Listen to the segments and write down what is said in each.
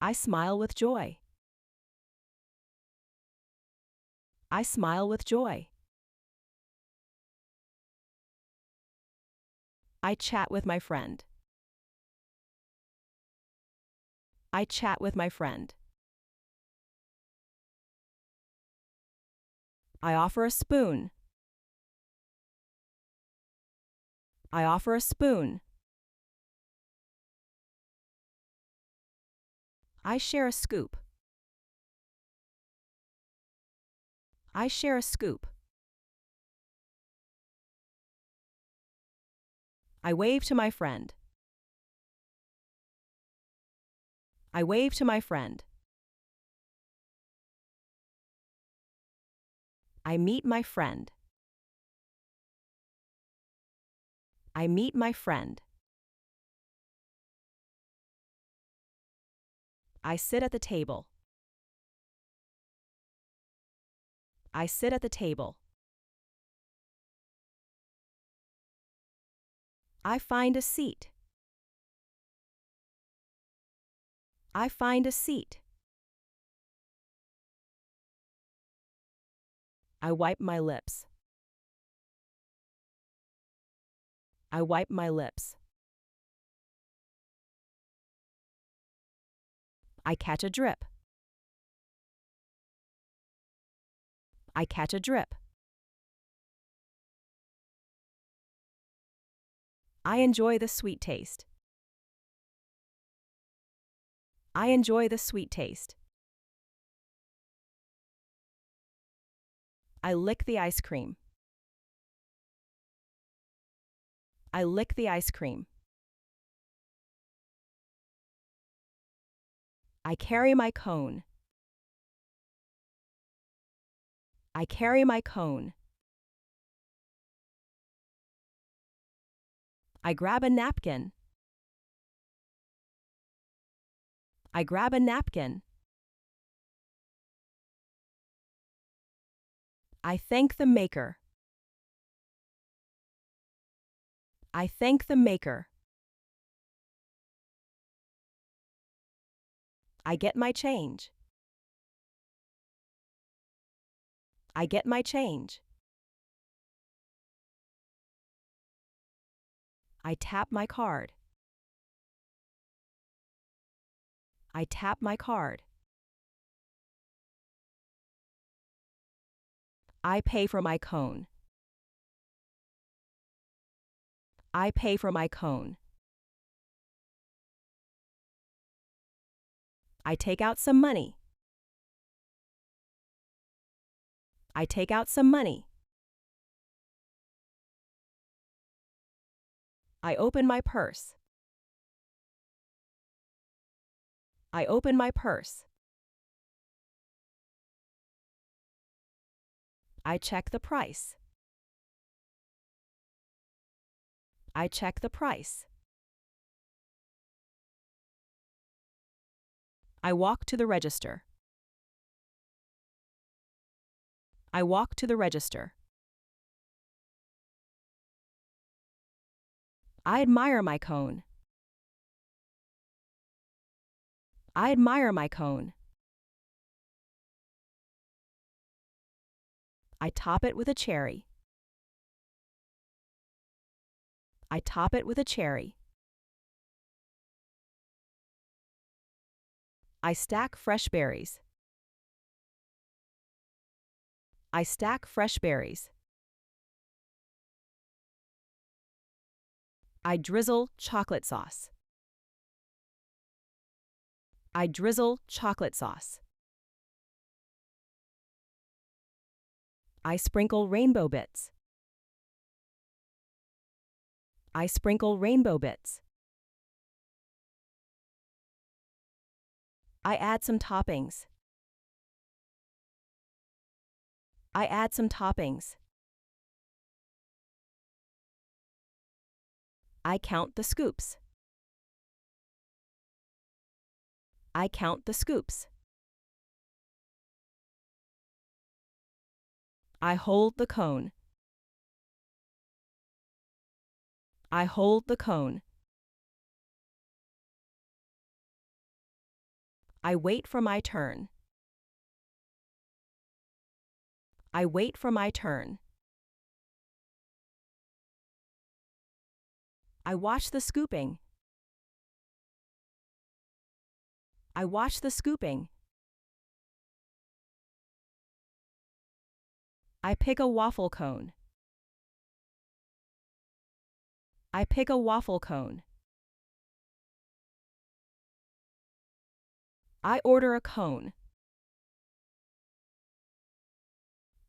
I smile with joy. I smile with joy. I chat with my friend. I chat with my friend. I offer a spoon. I offer a spoon. I share a scoop. I share a scoop. I wave to my friend. I wave to my friend. I meet my friend. I meet my friend. I sit at the table. I sit at the table. I find a seat. I find a seat. I wipe my lips. I wipe my lips. I catch a drip. I catch a drip. I enjoy the sweet taste. I enjoy the sweet taste. I lick the ice cream. I lick the ice cream. I carry my cone. I carry my cone. I grab a napkin. I grab a napkin. I thank the maker. I thank the maker. I get my change. I get my change. I tap my card. I tap my card. I pay for my cone. I pay for my cone. I take out some money. I take out some money. I open my purse. I open my purse. I check the price. I check the price. I walk to the register. I walk to the register. I admire my cone. I admire my cone. I top it with a cherry. I top it with a cherry. I stack fresh berries. I stack fresh berries. I drizzle chocolate sauce. I drizzle chocolate sauce. I sprinkle rainbow bits. I sprinkle rainbow bits. I add some toppings. I add some toppings. I count the scoops. I count the scoops. I hold the cone. I hold the cone. I wait for my turn. I wait for my turn. I watch the scooping. I watch the scooping. I pick a waffle cone. I pick a waffle cone. I order a cone.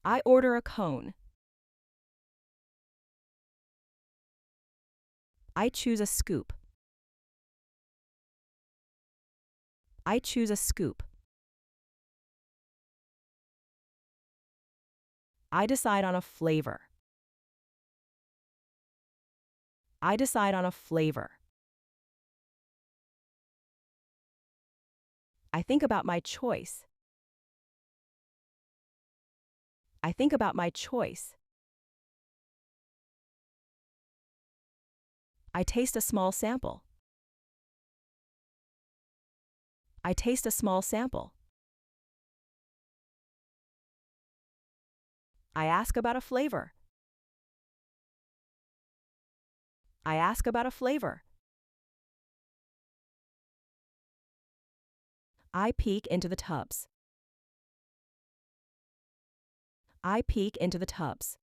I order a cone. I choose a scoop. I choose a scoop. I decide on a flavor. I decide on a flavor. I think about my choice. I think about my choice. I taste a small sample. I taste a small sample. I ask about a flavor. I ask about a flavor. I peek into the tubs. I peek into the tubs.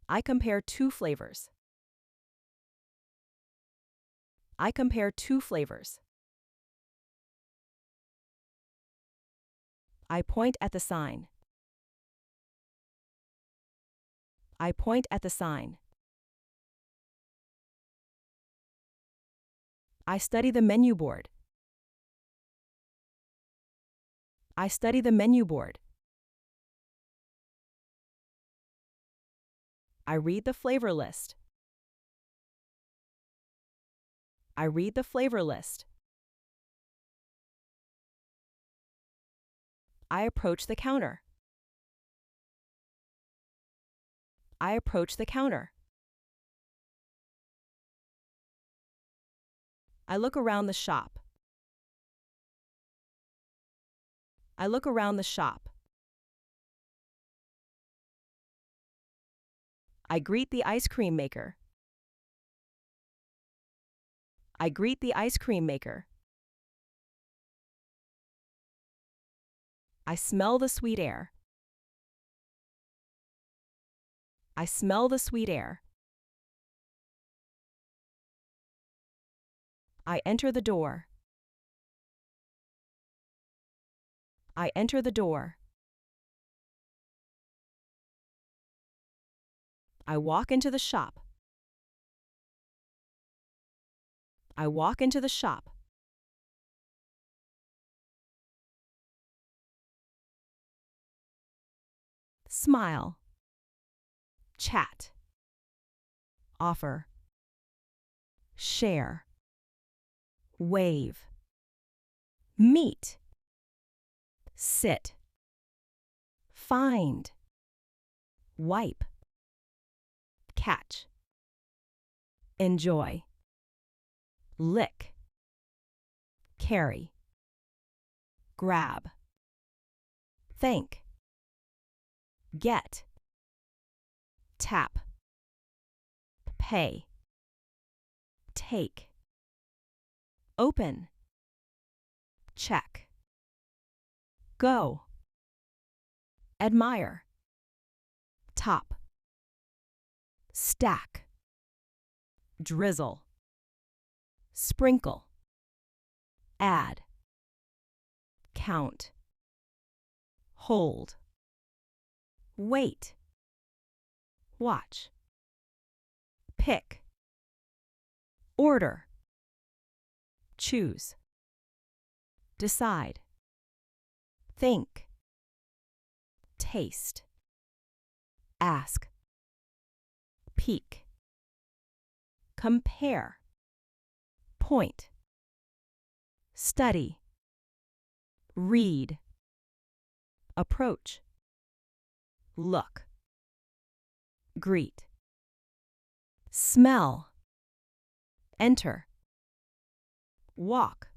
I compare two flavors. I compare two flavors. I point at the sign. I point at the sign. I study the menu board. I study the menu board. I read the flavor list. I read the flavor list. I approach the counter. I approach the counter. I look around the shop. I look around the shop. I greet the ice cream maker. I greet the ice cream maker. I smell the sweet air. I smell the sweet air. I enter the door. I enter the door. I walk into the shop. I walk into the shop. Smile. Chat. Offer. Share. Wave. Meet. Sit. Find. Wipe. Catch. Enjoy. Lick. Carry. Grab. Thank. Get. Tap. Pay. Take. Open. Check. Go. Admire. Top. Stack. Drizzle. Sprinkle. Add. Count. Hold. Wait. Watch. Pick. Order. Choose. Decide. Think. Taste. Ask. Peek. Compare. Point. Study. Read. Approach. Look. Greet. Smell. Enter. walk,